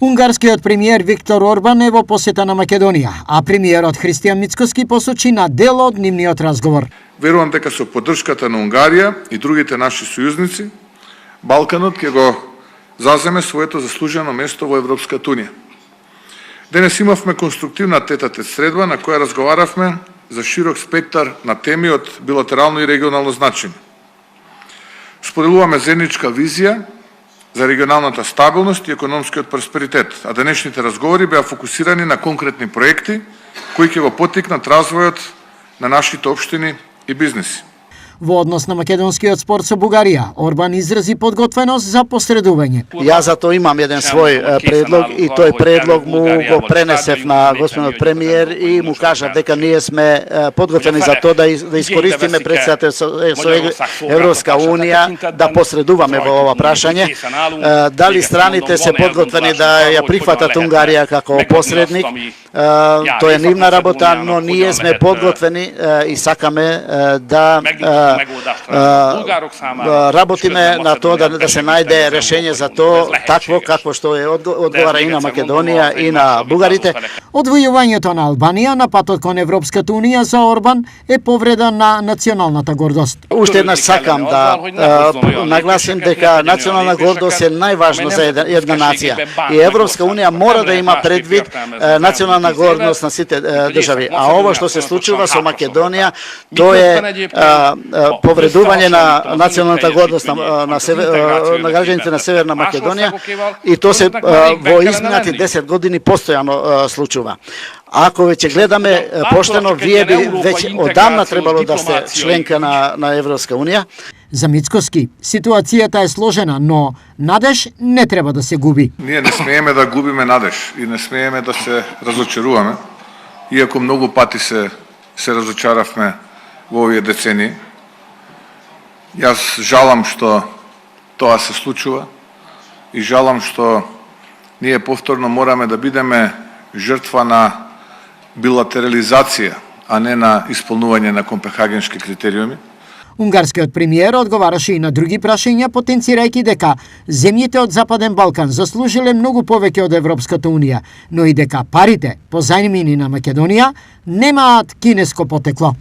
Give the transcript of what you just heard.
Унгарскиот премиер Виктор Орбан е во посета на Македонија, а премиерот Христијан Мицкоски посочи на дел од нивниот разговор. Верувам дека со поддршката на Унгарија и другите наши сојузници, Балканот ќе го заземе своето заслужено место во Европската унија. Денес имавме конструктивна тет-а-тет средба на која разговаравме за широк спектар на теми од билатерално и регионално значење. Споделуваме заедничка визија за регионалната стабилност и економскиот просперитет, а денешните разговори беа фокусирани на конкретни проекти кои ќе го поттикнат развојот на нашите општини и бизнеси. Во однос на македонскиот спорт со Бугарија, Орбан изрази подготвеност за посредување. Јас за тоа имам еден свој предлог и тој предлог му го пренесев на господинот премиер и му кажав дека ние сме подготвени за тоа да искористиме председателството со Европска унија да посредуваме во ова прашање. Дали страните се подготвени да ја прифатат Унгарија како посредник, тоа е нивна работа, но ние сме подготвени и сакаме да работиме на тоа да се најде решение за тоа такво какво што е одговара и на Македонија и на бугарите. Одвојувањето на Албанија на патот кон Европската унија за Орбан е повреда на националната гордост. Уште еднаш сакам да нагласим дека национална гордост е најважно за една нација и Европска унија мора да има предвид национална гордост на сите држави. А ова што се случува со Македонија, тоа е повредување на националната гордост на граѓаните на Северна Македонија и тоа се во изминати 10 години постојано случува. Ако веќе гледаме поштено, вие би веќе одамна требало да сте членка на Европска унија. За Мицкоски, ситуацијата е сложена, но надеж не треба да се губи. Ние не смееме да губиме надеж и не смееме да се разочаруваме, иако многу пати се разочаравме во овие децении. Јас жалам што тоа се случува и жалам што ние повторно мораме да бидеме жртва на билатерализација, а не на исполнување на копенхагенски критериуми. Унгарскиот премиер одговараше и на други прашања, потенцирајќи дека земјите од Западен Балкан заслужиле многу повеќе од Европската унија, но и дека парите позајмени на Македонија немаат кинеско потекло.